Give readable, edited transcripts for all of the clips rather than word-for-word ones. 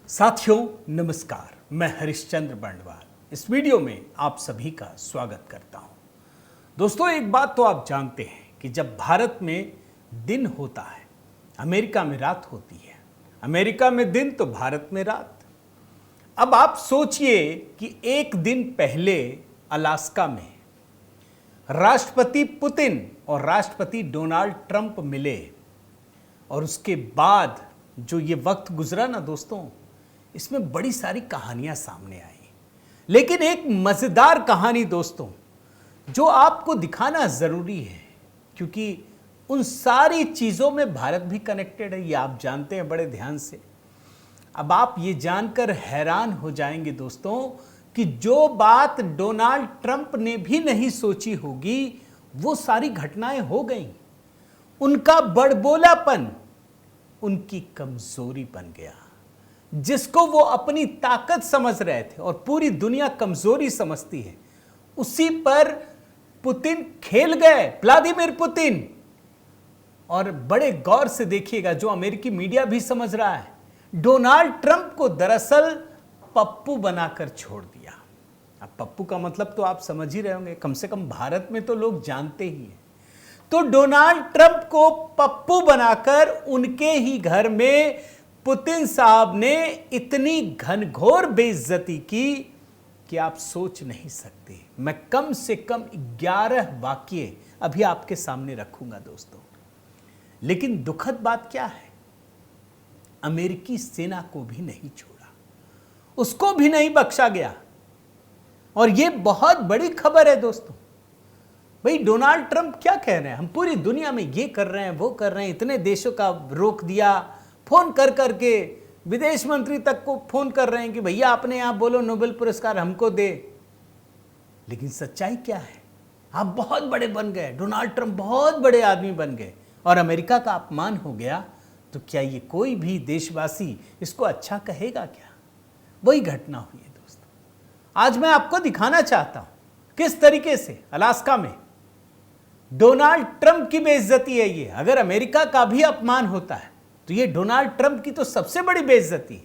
साथियों नमस्कार, मैं हरिश्चंद्र बंडवाल इस वीडियो में आप सभी का स्वागत करता हूं। दोस्तों, एक बात तो आप जानते हैं कि जब भारत में दिन होता है, अमेरिका में रात होती है, अमेरिका में दिन तो भारत में रात। अब आप सोचिए कि एक दिन पहले अलास्का में राष्ट्रपति पुतिन और राष्ट्रपति डोनाल्ड ट्रंप मिले और उसके बाद जो ये वक्त गुजरा ना दोस्तों, इसमें बड़ी सारी कहानियां सामने आई। लेकिन एक मजेदार कहानी दोस्तों जो आपको दिखाना जरूरी है, क्योंकि उन सारी चीजों में भारत भी कनेक्टेड है, ये आप जानते हैं बड़े ध्यान से। अब आप ये जानकर हैरान हो जाएंगे दोस्तों कि जो बात डोनाल्ड ट्रंप ने भी नहीं सोची होगी वो सारी घटनाएं हो गईं। उनका बड़बोलापन उनकी कमजोरी बन गया, जिसको वो अपनी ताकत समझ रहे थे और पूरी दुनिया कमजोरी समझती है, उसी पर पुतिन खेल गए, व्लादिमीर पुतिन। और बड़े गौर से देखिएगा, जो अमेरिकी मीडिया भी समझ रहा है, डोनाल्ड ट्रंप को दरअसल पप्पू बनाकर छोड़ दिया। अब पप्पू का मतलब तो आप समझ ही रहे होंगे, कम से कम भारत में तो लोग जानते ही हैं। तो डोनाल्ड ट्रंप को पप्पू बनाकर उनके ही घर में पुतिन साहब ने इतनी घनघोर बेइज्जती की कि आप सोच नहीं सकते। मैं कम से कम 11 वाक्य अभी आपके सामने रखूंगा दोस्तों। लेकिन दुखद बात क्या है, अमेरिकी सेना को भी नहीं छोड़ा, उसको भी नहीं बख्शा गया। और यह बहुत बड़ी खबर है दोस्तों। भाई, डोनाल्ड ट्रंप क्या कह रहे हैं, हम पूरी दुनिया में ये कर रहे हैं, वो कर रहे हैं, इतने देशों का रोक दिया, फोन कर करके विदेश मंत्री तक को फोन कर रहे हैं कि भैया आपने यहां बोलो नोबेल पुरस्कार हमको दे। लेकिन सच्चाई क्या है, आप बहुत बड़े बन गए, डोनाल्ड ट्रंप बहुत बड़े आदमी बन गए और अमेरिका का अपमान हो गया, तो क्या ये कोई भी देशवासी इसको अच्छा कहेगा क्या? वही घटना हुई है दोस्तों। आज मैं आपको दिखाना चाहता हूं किस तरीके से अलास्का में डोनाल्ड ट्रंप की बेइज्जती है। ये अगर अमेरिका का भी अपमान होता है तो ये डोनाल्ड ट्रंप की तो सबसे बड़ी बेइज्जती है।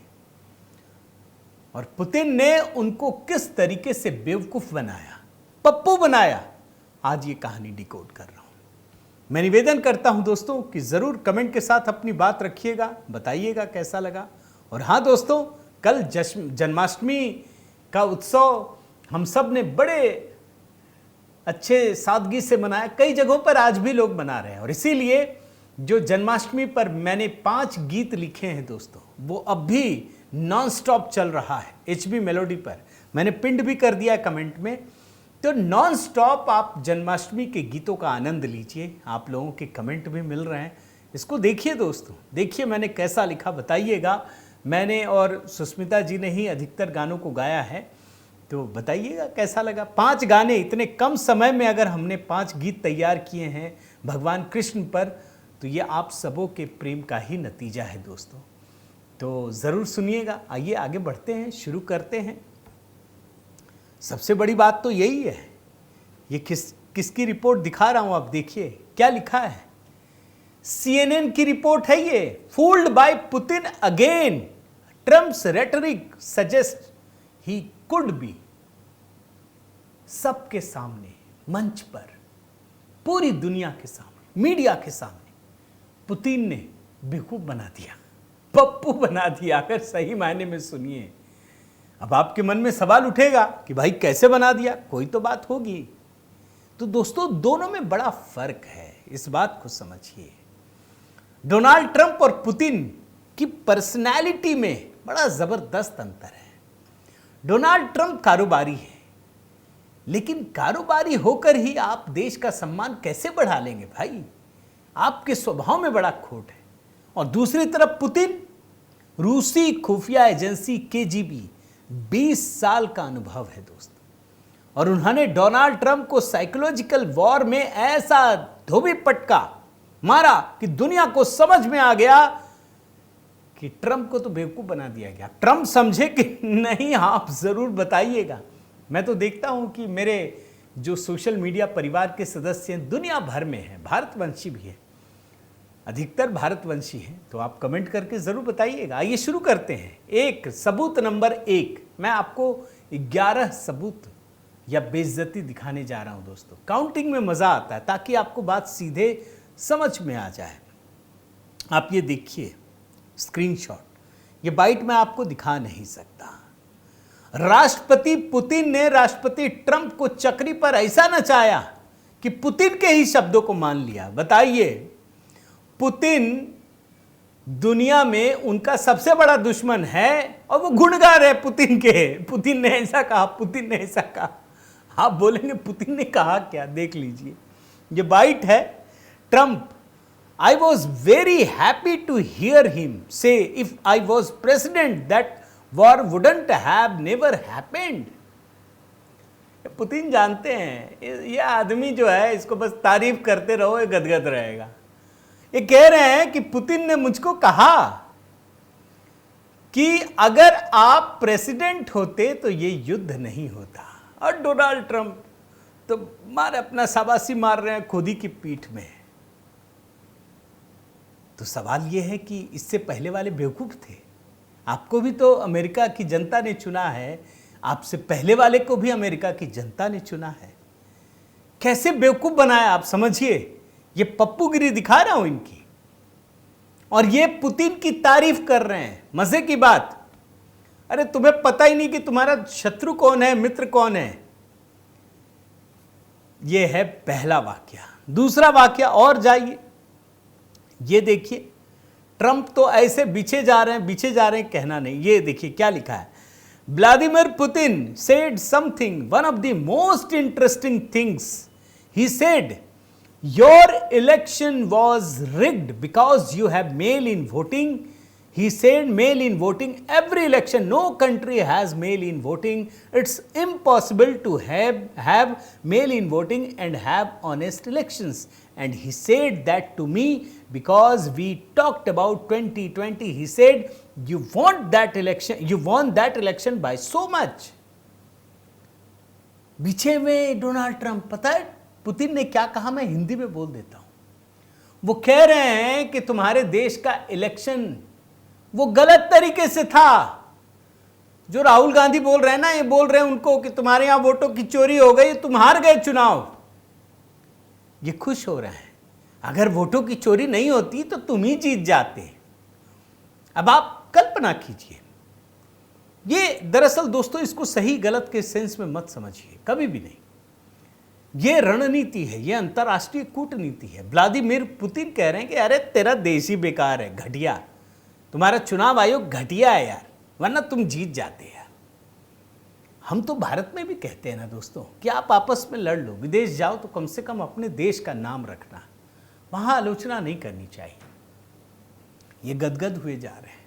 और पुतिन ने उनको किस तरीके से बेवकूफ बनाया, पप्पू बनाया, आज ये कहानी डिकोड कर रहा हूं। मैं निवेदन करता हूं दोस्तों कि जरूर कमेंट के साथ अपनी बात रखिएगा, बताइएगा कैसा लगा। और हां दोस्तों, कल जन्माष्टमी का उत्सव हम सब ने बड़े अच्छे सादगी से मनाया। कई जगहों पर आज भी लोग मना रहे हैं और इसीलिए जो जन्माष्टमी पर मैंने 5 गीत लिखे हैं दोस्तों, वो अब भी नॉन स्टॉप चल रहा है HB मेलोडी पर। मैंने पिंड भी कर दिया कमेंट में। तो नॉन स्टॉप आप जन्माष्टमी के गीतों का आनंद लीजिए। आप लोगों के कमेंट भी मिल रहे हैं, इसको देखिए दोस्तों, देखिए मैंने कैसा लिखा, बताइएगा। मैंने और सुष्मिता जी ने ही अधिकतर गानों को गाया है, तो बताइएगा कैसा लगा। 5 गाने इतने कम समय में अगर हमने 5 गीत तैयार किए हैं भगवान कृष्ण पर, तो ये आप सबों के प्रेम का ही नतीजा है दोस्तों। तो ज़रूर सुनिएगा। आइए आगे बढ़ते हैं, शुरू करते हैं। सबसे बड़ी बात तो यही है, ये किसकी रिपोर्ट दिखा रहा हूं, आप देखिए क्या लिखा है। CNN की रिपोर्ट है ये। Fooled bye Putin again, Trump's rhetoric suggest he could be. सबके सामने, मंच पर, पूरी दुनिया के सामने, मीडिया के सामने पुतिन ने बेवकूफ बना दिया, पप्पू बना दिया। अगर सही मायने में सुनिए, अब आपके मन में सवाल उठेगा कि भाई कैसे बना दिया, कोई तो बात होगी। तो दोस्तों, दोनों में बड़ा फर्क है, इस बात को समझिए। डोनाल्ड ट्रंप और पुतिन की पर्सनैलिटी में बड़ा जबरदस्त अंतर है। डोनाल्ड ट्रंप कारोबारी है, लेकिन कारोबारी होकर ही आप देश का सम्मान कैसे बढ़ा लेंगे भाई? आपके स्वभाव में बड़ा खोट है। और दूसरी तरफ पुतिन, रूसी खुफिया एजेंसी KGB, 20 साल का अनुभव है दोस्तों। और उन्होंने डोनाल्ड ट्रंप को साइकोलॉजिकल वॉर में ऐसा धोबी पटका मारा कि दुनिया को समझ में आ गया कि ट्रंप को तो बेवकूफ बना दिया गया। ट्रंप समझे कि नहीं, आप जरूर बताइएगा। मैं तो देखता हूं कि मेरे जो सोशल मीडिया परिवार के सदस्य हैं दुनिया भर में हैं, भारतवंशी भी है, अधिकतर भारतवंशी हैं, तो आप कमेंट करके ज़रूर बताइएगा। आइए शुरू करते हैं। एक सबूत नंबर 1, मैं आपको 11 सबूत या बेइज्जती दिखाने जा रहा हूं दोस्तों। काउंटिंग में मज़ा आता है ताकि आपको बात सीधे समझ में आ जाए। आप ये देखिए स्क्रीनशॉट, ये बाइट मैं आपको दिखा नहीं सकता। राष्ट्रपति पुतिन ने राष्ट्रपति ट्रंप को चक्री पर ऐसा नचाया कि पुतिन के ही शब्दों को मान लिया। बताइए, पुतिन दुनिया में उनका सबसे बड़ा दुश्मन है और वो गुणगार है पुतिन के। पुतिन ने ऐसा कहा, पुतिन ने ऐसा कहा। आप बोलेंगे पुतिन ने कहा क्या? देख लीजिए, ये बाइट है Trump. I was very happy to hear him say if I was president that war wouldn't have never happened. Putin जानते हैं ये आदमी जो है इसको बस तारीफ करते रहो, ये गदगद रहेगा। ये कह रहे हैं कि पुतिन ने मुझको कहा कि अगर आप प्रेसिडेंट होते तो ये युद्ध नहीं होता। और डोनाल्ड ट्रंप तो मारे अपना शाबाशी मार रहे हैं खुद ही की पीठ में। तो सवाल ये है कि इससे पहले वाले बेवकूफ थे। आपको भी तो अमेरिका की जनता ने चुना है, आपसे पहले वाले को भी अमेरिका की जनता ने चुना है। कैसे बेवकूफ बनाया आप समझिए। ये पप्पूगिरी दिखा रहा हूं इनकी, और ये पुतिन की तारीफ कर रहे हैं। मजे की बात, अरे तुम्हें पता ही नहीं कि तुम्हारा शत्रु कौन है, मित्र कौन है। ये है पहला वाक्य। दूसरा वाक्य और जाइए, ये देखिए ट्रंप तो ऐसे पीछे जा रहे हैं कहना नहीं। ये देखिए क्या लिखा है। Vladimir Putin said something, one of the most interesting things he said, your election was rigged because you have mail in voting. He said mail in voting, every election, no country has mail in voting. It's impossible to have mail in voting and have honest elections. And he said that to me because we talked about 2020. He said, you won that election by so much. पीछे में Donald Trump, पता है Putin ने क्या कहा? मैं हिंदी में बोल देता हूं। वो कह रहे हैं कि तुम्हारे देश का इलेक्शन वो गलत तरीके से था। जो राहुल गांधी बोल रहे हैं ना, ये बोल रहे हैं उनको कि तुम्हारे यहां वोटों की चोरी हो गई, तुम हार गए चुनाव। ये खुश हो रहे हैं, अगर वोटों की चोरी नहीं होती तो तुम ही जीत जाते। अब आप कल्पना कीजिए। ये दरअसल दोस्तों इसको सही गलत के सेंस में मत समझिए, कभी भी नहीं। ये रणनीति है, ये अंतरराष्ट्रीय कूटनीति है। व्लादिमीर पुतिन कह रहे हैं कि अरे तेरा देश ही बेकार है, घटिया, तुम्हारा चुनाव आयोग घटिया है यार, वरना तुम जीत जाते यार। हम तो भारत में भी कहते हैं ना दोस्तों कि आप आपस में लड़ लो, विदेश जाओ तो कम से कम अपने देश का नाम रखना, वहां आलोचना नहीं करनी चाहिए। ये गदगद हुए जा रहे हैं,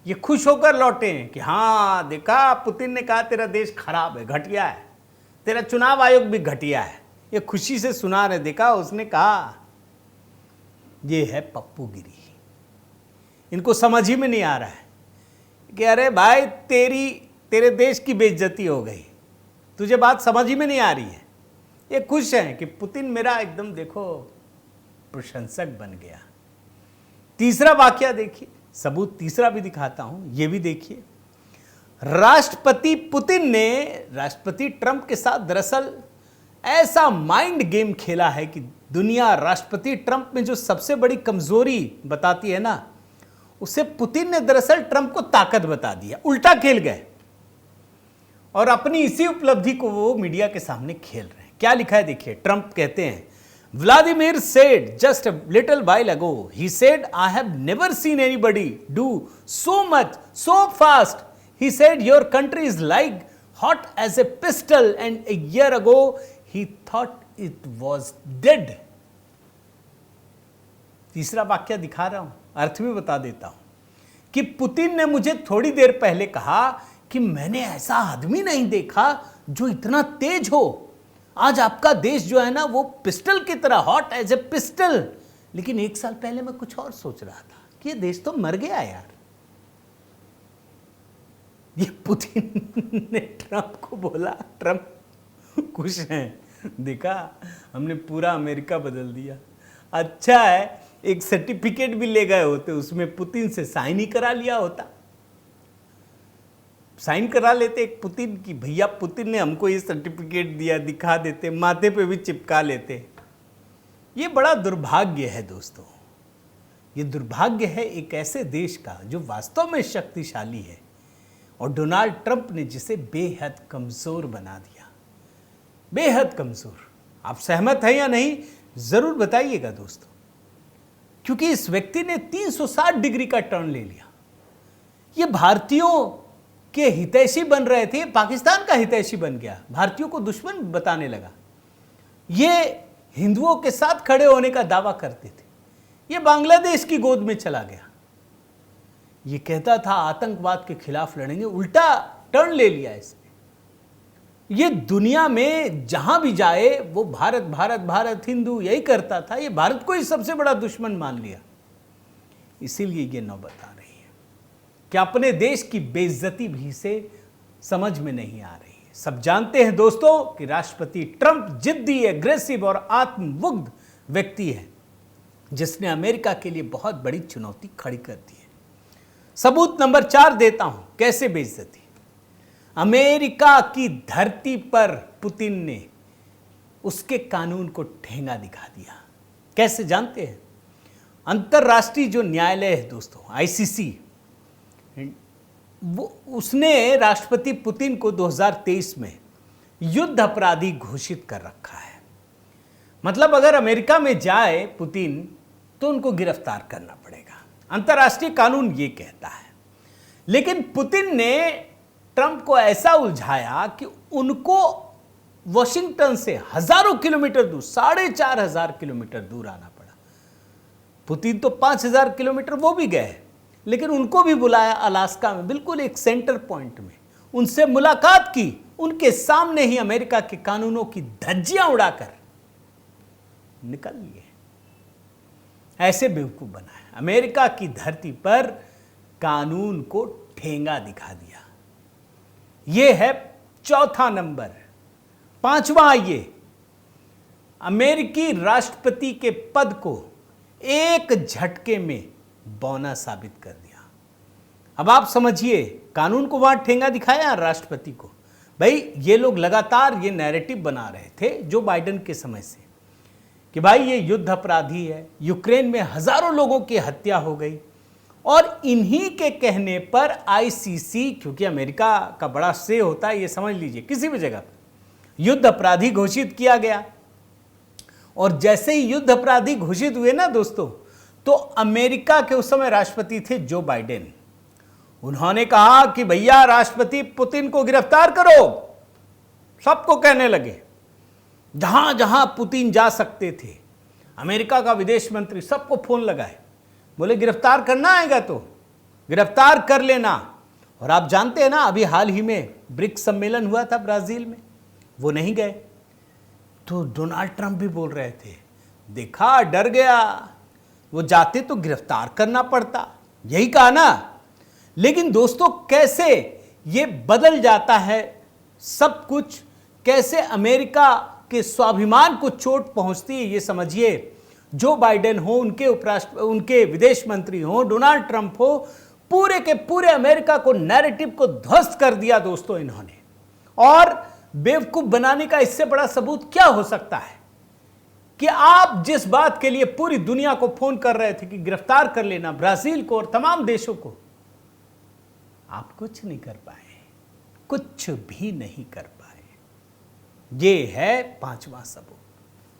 ये खुश होकर लौटे हैं कि हाँ देखा पुतिन ने कहा तेरा देश खराब है, घटिया है, तेरा चुनाव आयोग भी घटिया है। ये खुशी से सुना रहे, देखा उसने कहा। ये है पप्पूगिरी। इनको समझ ही में नहीं आ रहा है कि अरे भाई तेरे देश की बेइज्जती हो गई, तुझे बात समझ ही में नहीं आ रही है। ये खुश हैं कि पुतिन मेरा एकदम देखो प्रशंसक बन गया। तीसरा वाक्य देखिए, सबूत तीसरा भी दिखाता हूं, ये भी देखिए। राष्ट्रपति पुतिन ने राष्ट्रपति ट्रंप के साथ दरअसल ऐसा माइंड गेम खेला है कि दुनिया राष्ट्रपति ट्रंप में जो सबसे बड़ी कमजोरी बताती है ना, उसे पुतिन ने दरअसल ट्रंप को ताकत बता दिया, उल्टा खेल गए और अपनी इसी उपलब्धि को वो मीडिया के सामने खेल रहे हैं। क्या लिखा है देखिए। ट्रंप कहते हैं, Vladimir said just a little while ago, he said I have never seen anybody do so much so fast. He said your country is like hot as a pistol and a year ago he thought it was dead. तीसरा वाक्य दिखा रहा हूं, अर्थ भी बता देता हूं कि पुतिन ने मुझे थोड़ी देर पहले कहा कि मैंने ऐसा आदमी नहीं देखा जो इतना तेज हो। आज आपका देश जो है ना वो पिस्टल की तरह, हॉट एज ए पिस्टल। लेकिन एक साल पहले मैं कुछ और सोच रहा था कि ये देश तो मर गया यार। ये पुतिन ने ट्रंप को बोला। ट्रंप खुश हैं, देखा हमने पूरा अमेरिका बदल दिया। अच्छा है एक सर्टिफिकेट भी ले गए होते, उसमें पुतिन से साइन ही करा लिया होता। साइन करा लेते एक पुतिन की, भैया पुतिन ने हमको ये सर्टिफिकेट दिया, दिखा देते, माथे पे भी चिपका लेते। ये बड़ा दुर्भाग्य है दोस्तों, ये दुर्भाग्य है एक ऐसे देश का जो वास्तव में शक्तिशाली है और डोनाल्ड ट्रंप ने जिसे बेहद कमजोर बना दिया, बेहद कमजोर। आप सहमत हैं या नहीं जरूर बताइएगा दोस्तों, क्योंकि इस व्यक्ति ने 360 डिग्री का टर्न ले लिया। ये भारतीयों के हितैषी बन रहे थे, पाकिस्तान का हितैषी बन गया, भारतीयों को दुश्मन बताने लगा। ये हिंदुओं के साथ खड़े होने का दावा करते थे, ये बांग्लादेश की गोद में चला गया। ये कहता था आतंकवाद के खिलाफ लड़ेंगे, उल्टा टर्न ले लिया इसने। ये दुनिया में जहां भी जाए वो भारत भारत भारत, हिंदू यही करता था। ये भारत को ही सबसे बड़ा दुश्मन मान लिया। इसीलिए ये नौबत आ रही है कि अपने देश की बेइज्जती भी से समझ में नहीं आ रही है। सब जानते हैं दोस्तों कि राष्ट्रपति ट्रंप जिद्दी, एग्रेसिव और आत्ममुग्ध व्यक्ति है, जिसने अमेरिका के लिए बहुत बड़ी चुनौती खड़ी कर दी है। सबूत नंबर 4 देता हूं, कैसे बेइज्जती। अमेरिका की धरती पर पुतिन ने उसके कानून को ठेंगा दिखा दिया। कैसे जानते हैं? अंतरराष्ट्रीय जो न्यायालय है दोस्तों, आईसीसी, वो उसने राष्ट्रपति पुतिन को 2023 में युद्ध अपराधी घोषित कर रखा है। मतलब अगर अमेरिका में जाए पुतिन तो उनको गिरफ्तार करना पड़ेगा, अंतरराष्ट्रीय कानून ये कहता है। लेकिन पुतिन ने ट्रंप को ऐसा उलझाया कि उनको वॉशिंगटन से हजारों किलोमीटर दूर, 4,500 किलोमीटर दूर आना पड़ा। पुतिन तो 5,000 किलोमीटर वो भी गए, लेकिन उनको भी बुलाया अलास्का में, बिल्कुल एक सेंटर पॉइंट में, उनसे मुलाकात की, उनके सामने ही अमेरिका के कानूनों की धज्जियां उड़ाकर निकल लिए। ऐसे बेवकूफ बनाया, अमेरिका की धरती पर कानून को ठेंगा दिखा दिया। यह है चौथा नंबर। 5वां आइए, अमेरिकी राष्ट्रपति के पद को एक झटके में बौना साबित कर दिया। अब आप समझिए, कानून को वहां ठेंगा दिखाया, राष्ट्रपति को। भाई ये लोग लगातार ये नैरेटिव बना रहे थे जो बाइडेन के समय से कि भाई ये युद्ध अपराधी है, यूक्रेन में हजारों लोगों की हत्या हो गई, और इन्हीं के कहने पर आईसीसी, क्योंकि अमेरिका का बड़ा से होता है, ये समझ लीजिए, किसी भी जगह युद्ध अपराधी घोषित किया गया। और जैसे ही युद्ध अपराधी घोषित हुए ना दोस्तों, तो अमेरिका के उस समय राष्ट्रपति थे जो बाइडेन, उन्होंने कहा कि भैया राष्ट्रपति पुतिन को गिरफ्तार करो। सबको कहने लगे, जहां जहां पुतिन जा सकते थे, अमेरिका का विदेश मंत्री सबको फोन लगाए, बोले गिरफ्तार करना आएगा तो गिरफ्तार कर लेना। और आप जानते हैं ना, अभी हाल ही में ब्रिक्स सम्मेलन हुआ था ब्राजील में, वो नहीं गए, तो डोनाल्ड ट्रंप भी बोल रहे थे, देखा डर गया, वो जाते तो गिरफ्तार करना पड़ता, यही कहा ना। लेकिन दोस्तों कैसे ये बदल जाता है सब कुछ, कैसे अमेरिका के स्वाभिमान को चोट पहुंचती है, ये समझिए। जो बाइडेन हो, उनके विदेश मंत्री हो, डोनाल्ड ट्रंप हो, पूरे के पूरे अमेरिका को, नैरेटिव को ध्वस्त कर दिया दोस्तों इन्होंने। और बेवकूफ बनाने का इससे बड़ा सबूत क्या हो सकता है कि आप जिस बात के लिए पूरी दुनिया को फोन कर रहे थे कि गिरफ्तार कर लेना ब्राजील को और तमाम देशों को, आप कुछ नहीं कर पाए, कुछ भी नहीं कर पाए। ये है 5वां सबूत।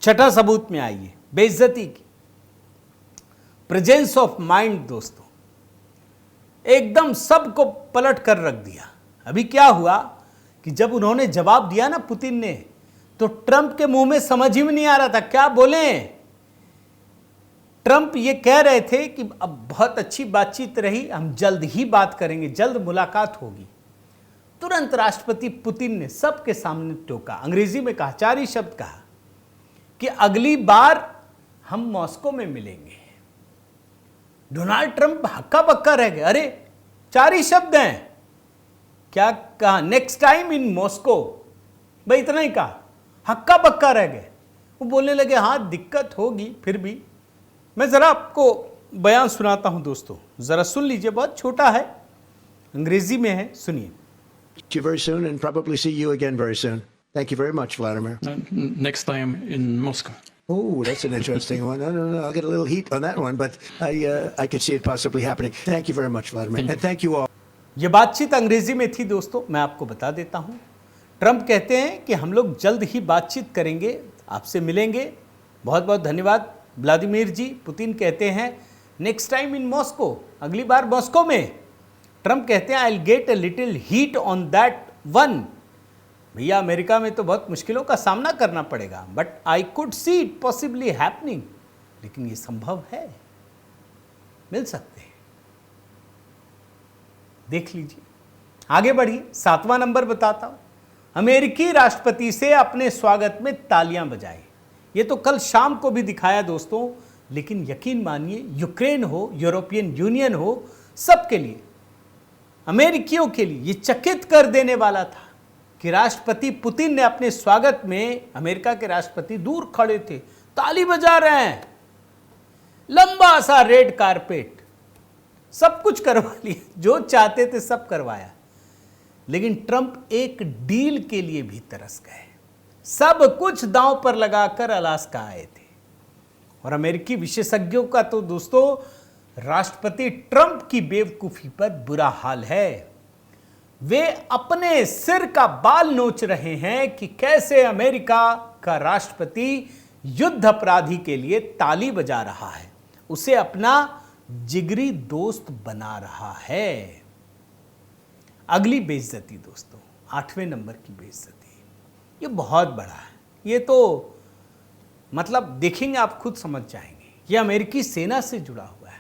6ठा सबूत में आइए, बेइज्जती की, प्रेजेंस ऑफ माइंड दोस्तों, एकदम सबको पलट कर रख दिया। अभी क्या हुआ कि जब उन्होंने जवाब दिया ना पुतिन ने, तो ट्रंप के मुंह में समझ ही में नहीं आ रहा था क्या बोले। ट्रंप ये कह रहे थे कि अब बहुत अच्छी बातचीत रही, हम जल्द ही बात करेंगे, जल्द मुलाकात होगी। तुरंत राष्ट्रपति पुतिन ने सबके सामने टोका, अंग्रेजी में कहा, 4 ही शब्द कहा कि अगली बार हम मॉस्को में मिलेंगे। डोनाल्ड ट्रंप हक्का बक्का रह गए, अरे 4 ही शब्द हैं, क्या कहा, नेक्स्ट टाइम इन मॉस्को, भाई इतना ही कहा, हक्का बक्का रह गए। वो बोलने लगे हाँ दिक्कत होगी, फिर भी मैं जरा आपको बयान सुनाता हूं दोस्तों, जरा सुन लीजिए, बहुत छोटा है, अंग्रेजी में है, सुनिए। See you very soon and probably see you again very soon. Thank you very much, Vladimir. Next time in Moscow. Oh, that's an interesting one. No. I'll get a little heat on that one, but I could see it possibly happening. Thank you very much, Vladimir. And thank you all. ये बातचीत अंग्रेजी में थी दोस्तों, मैं आपको बता देता हूं। ट्रंप कहते हैं कि हम लोग जल्द ही बातचीत करेंगे, आपसे मिलेंगे, बहुत बहुत धन्यवाद व्लादिमीर जी। पुतिन कहते हैं नेक्स्ट टाइम इन मॉस्को, अगली बार मॉस्को में। ट्रंप कहते हैं I will get a little heat on that one. भैया अमेरिका में तो बहुत मुश्किलों का सामना करना पड़ेगा, but I could see it possibly happening, लेकिन ये संभव है, मिल सकते हैं, देख लीजिए। आगे बढ़िए, 7वां नंबर बताता हूं। अमेरिकी राष्ट्रपति से अपने स्वागत में तालियां बजाई। ये तो कल शाम को भी दिखाया दोस्तों, लेकिन यकीन मानिए यूक्रेन हो, यूरोपियन यूनियन हो, सबके लिए, अमेरिकियों के लिए ये चकित कर देने वाला था कि राष्ट्रपति पुतिन ने अपने स्वागत में, अमेरिका के राष्ट्रपति दूर खड़े थे, ताली बजा रहे हैं, लंबा सा रेड कारपेट, सब कुछ करवा लिया, जो चाहते थे सब करवाया। लेकिन ट्रंप एक डील के लिए भी तरस गए, सब कुछ दांव पर लगाकर अलास्का आए थे। और अमेरिकी विशेषज्ञों का तो दोस्तों राष्ट्रपति ट्रंप की बेवकूफी पर बुरा हाल है। वे अपने सिर का बाल नोच रहे हैं कि कैसे अमेरिका का राष्ट्रपति युद्ध अपराधी के लिए ताली बजा रहा है, उसे अपना जिगरी दोस्त बना रहा है। अगली बेइज्जती दोस्तों, 8वें नंबर की बेइज्जती, ये बहुत बड़ा है। ये तो मतलब देखेंगे आप खुद समझ जाएंगे, ये अमेरिकी सेना से जुड़ा हुआ है।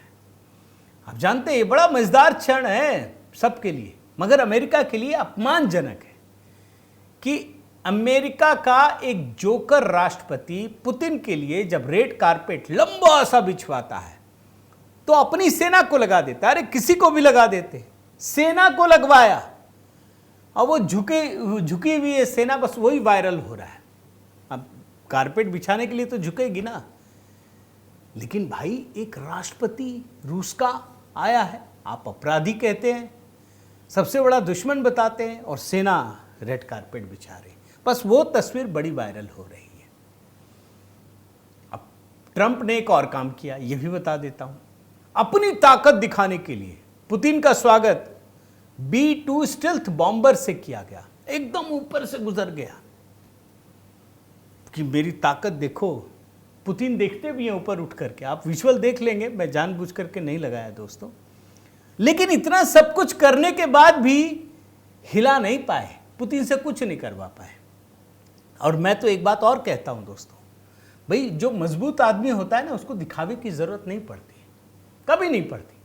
आप जानते हैं ये बड़ा मजेदार क्षण है सबके लिए, मगर अमेरिका के लिए अपमानजनक है कि अमेरिका का एक जोकर राष्ट्रपति पुतिन के लिए जब रेड कारपेट लंबा सा बिछवाता है तो अपनी सेना को लगा देता है। अरे किसी को भी लगा देते, सेना को लगवाया, और वो झुकी हुई है सेना, बस वही वायरल हो रहा है। अब कारपेट बिछाने के लिए तो झुकेगी ना, लेकिन भाई एक राष्ट्रपति रूस का आया है, आप अपराधी कहते हैं, सबसे बड़ा दुश्मन बताते हैं, और सेना रेड कारपेट बिछा रही, बस वो तस्वीर बड़ी वायरल हो रही है। अब ट्रंप ने एक और काम किया, ये भी बता देता हूं। अपनी ताकत दिखाने के लिए पुतिन का स्वागत B-2 स्टेल्थ बॉम्बर से किया गया, एकदम ऊपर से गुजर गया कि मेरी ताकत देखो। पुतिन देखते भी हैं ऊपर उठ करके, आप विजुअल देख लेंगे, मैं जानबूझ करके नहीं लगाया दोस्तों। लेकिन इतना सब कुछ करने के बाद भी हिला नहीं पाए, पुतिन से कुछ नहीं करवा पाए। और मैं तो एक बात और कहता हूं दोस्तों, भाई जो मजबूत आदमी होता है ना, उसको दिखावे की जरूरत नहीं पड़ती, कभी नहीं पड़ती।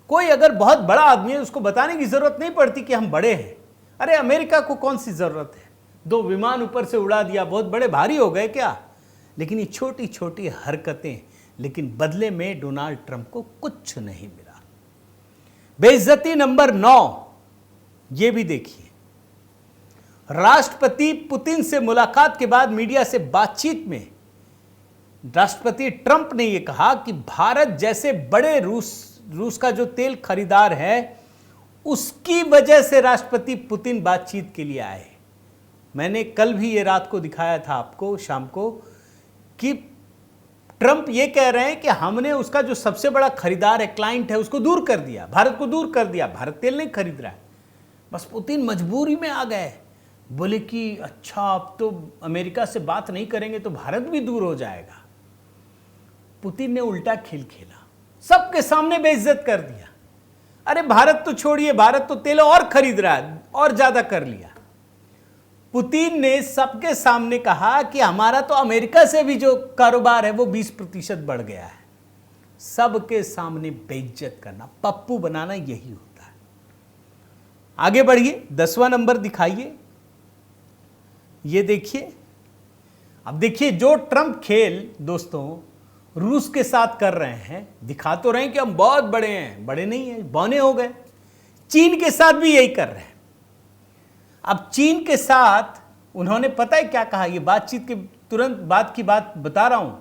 कोई अगर बहुत बड़ा आदमी है उसको बताने की जरूरत नहीं पड़ती कि हम बड़े हैं। अरे अमेरिका को कौन सी जरूरत है, 2 विमान ऊपर से उड़ा दिया, बहुत बड़े भारी हो गए क्या? लेकिन ये छोटी छोटी हरकतें, लेकिन बदले में डोनाल्ड ट्रंप को कुछ नहीं मिला। बेइज्जती नंबर 9, ये भी देखिए। राष्ट्रपति पुतिन से मुलाकात के बाद मीडिया से बातचीत में राष्ट्रपति ट्रंप ने यह कहा कि भारत जैसे बड़े रूस का जो तेल खरीदार है, उसकी वजह से राष्ट्रपति पुतिन बातचीत के लिए आए। मैंने कल भी ये रात को दिखाया था आपको शाम को कि ट्रंप ये कह रहे हैं कि हमने उसका जो सबसे बड़ा खरीदार है, क्लाइंट है, उसको दूर कर दिया, भारत को दूर कर दिया, भारत तेल नहीं खरीद रहा है। बस पुतिन मजबूरी में आ गए, बोले कि अच्छा अब तो अमेरिका से बात नहीं करेंगे तो भारत भी दूर हो जाएगा। पुतिन ने उल्टा खेल खेला, सबके सामने बेइज्जत कर दिया। अरे भारत तो छोड़िए, भारत तो तेल और खरीद रहा है, और ज्यादा कर लिया। पुतिन ने सबके सामने कहा कि हमारा तो अमेरिका से भी जो कारोबार है वो 20% बढ़ गया है। सबके सामने बेइज्जत करना, पप्पू बनाना, यही होता है। आगे बढ़िए, 10वां नंबर दिखाइए। ये देखिए, अब देखिए जो ट्रंप खेल दोस्तों रूस के साथ कर रहे हैं, दिखा तो रहे हैं कि हम बहुत बड़े हैं, बड़े नहीं हैं, बौने हो गए। चीन के साथ भी यही कर रहे हैं। अब चीन के साथ उन्होंने पता है क्या कहा, ये बातचीत के तुरंत बाद की बात बता रहा हूं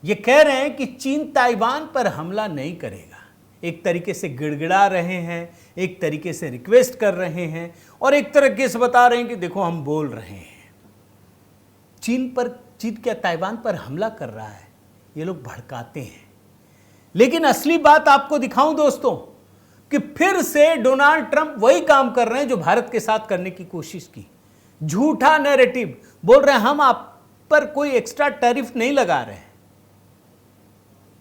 ये कह रहे हैं कि चीन ताइवान पर हमला नहीं करेगा। एक तरीके से गिड़गिड़ा रहे हैं, एक तरीके से रिक्वेस्ट कर रहे हैं और एक तरीके से बता रहे हैं कि देखो हम बोल रहे हैं। चीन क्या ताइवान पर हमला कर रहा है, ये लोग भड़काते हैं। लेकिन असली बात आपको दिखाऊं दोस्तों कि फिर से डोनाल्ड ट्रंप वही काम कर रहे हैं जो भारत के साथ करने की कोशिश की। झूठा नैरेटिव बोल रहे हैं हम आप पर कोई एक्स्ट्रा टैरिफ नहीं लगा रहे हैं,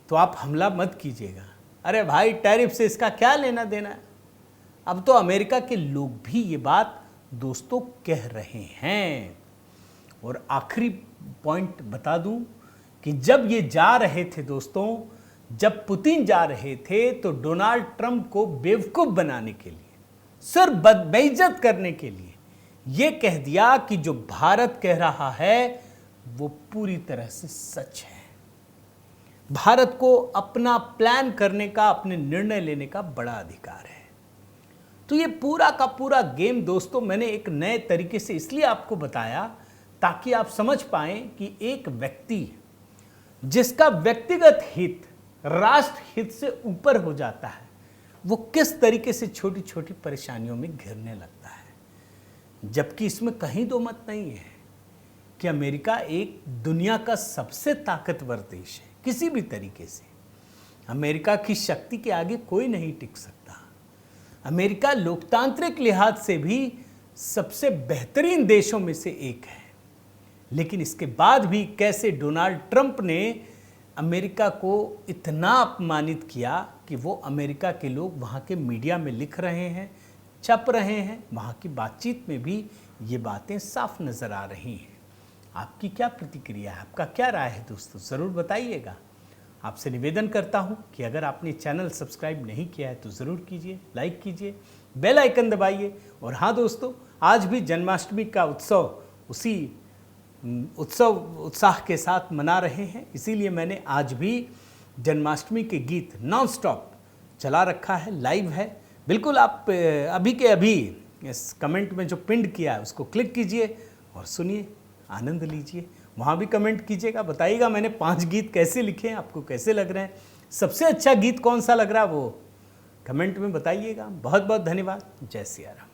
तो आप हमला मत कीजिएगा। अरे भाई, टैरिफ से इसका क्या लेना देना है? अब तो अमेरिका के लोग भी ये बात दोस्तों कह रहे हैं। और आखिरी पॉइंट बता दूं कि जब ये जा रहे थे दोस्तों, जब पुतिन जा रहे थे तो डोनाल्ड ट्रंप को बेवकूफ बनाने के लिए, सिर्फ बेइज्जत करने के लिए ये कह दिया कि जो भारत कह रहा है वो पूरी तरह से सच है। भारत को अपना प्लान करने का, अपने निर्णय लेने का बड़ा अधिकार है। तो ये पूरा का पूरा गेम दोस्तों मैंने एक नए तरीके से इसलिए आपको बताया ताकि आप समझ पाएं कि एक व्यक्ति जिसका व्यक्तिगत हित राष्ट्र हित से ऊपर हो जाता है, वो किस तरीके से छोटी छोटी परेशानियों में घिरने लगता है। जबकि इसमें कहीं दो मत नहीं है कि अमेरिका एक दुनिया का सबसे ताकतवर देश है। किसी भी तरीके से अमेरिका की शक्ति के आगे कोई नहीं टिक सकता। अमेरिका लोकतांत्रिक लिहाज से भी सबसे बेहतरीन देशों में से एक है। लेकिन इसके बाद भी कैसे डोनाल्ड ट्रंप ने अमेरिका को इतना अपमानित किया कि वो अमेरिका के लोग वहाँ के मीडिया में लिख रहे हैं, छप रहे हैं, वहाँ की बातचीत में भी ये बातें साफ नज़र आ रही हैं। आपकी क्या प्रतिक्रिया है, आपका क्या राय है दोस्तों, ज़रूर बताइएगा। आपसे निवेदन करता हूँ कि अगर आपने चैनल सब्सक्राइब नहीं किया है तो ज़रूर कीजिए, लाइक कीजिए, बेल आइकन दबाइए। और हाँ दोस्तों, आज भी जन्माष्टमी का उत्सव उसी उत्साह के साथ मना रहे हैं, इसीलिए मैंने आज भी जन्माष्टमी के गीत नॉन स्टॉप चला रखा है, लाइव है। बिल्कुल आप अभी के अभी इस कमेंट में जो पिंड किया है उसको क्लिक कीजिए और सुनिए, आनंद लीजिए। वहाँ भी कमेंट कीजिएगा, बताइएगा मैंने 5 गीत कैसे लिखे हैं, आपको कैसे लग रहे हैं, सबसे अच्छा गीत कौन सा लग रहा है वो कमेंट में बताइएगा। बहुत बहुत धन्यवाद। जय सिया राम।